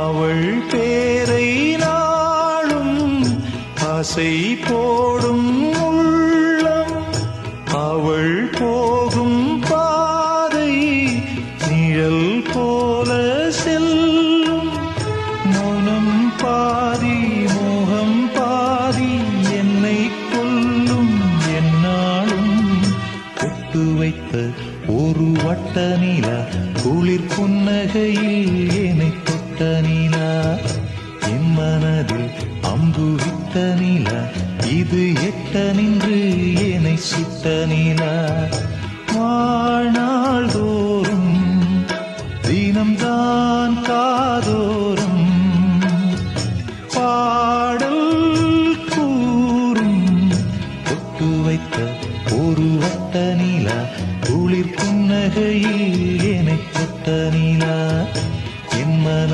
அவள் பேரை நாளும் ஆசை போடும் உள்ளம். அவள் போகும் பாதை நிழல் போல செல்லும். மௌனம் பாதி மோகம் பாதி என்னை கொல்லும் என்னாலும். ஒட்டு வைத்த ஒரு வட்ட நிலா குளிர் புன்னகையில் என்னை தொட்ட நிலா. என் மனதில் அம்பு விட்ட நிலா இது எட்ட நின்று என்னை சுட்ட நிலா. வாழ்நாள் தோறும் தினம்தான் காதோறும் பாடல் கூறும். ஒட்டு வைத்த ஒரு வட்ட நிலா குளிர் புன்னகையில் என்னை தொட்ட நிலா. என் மன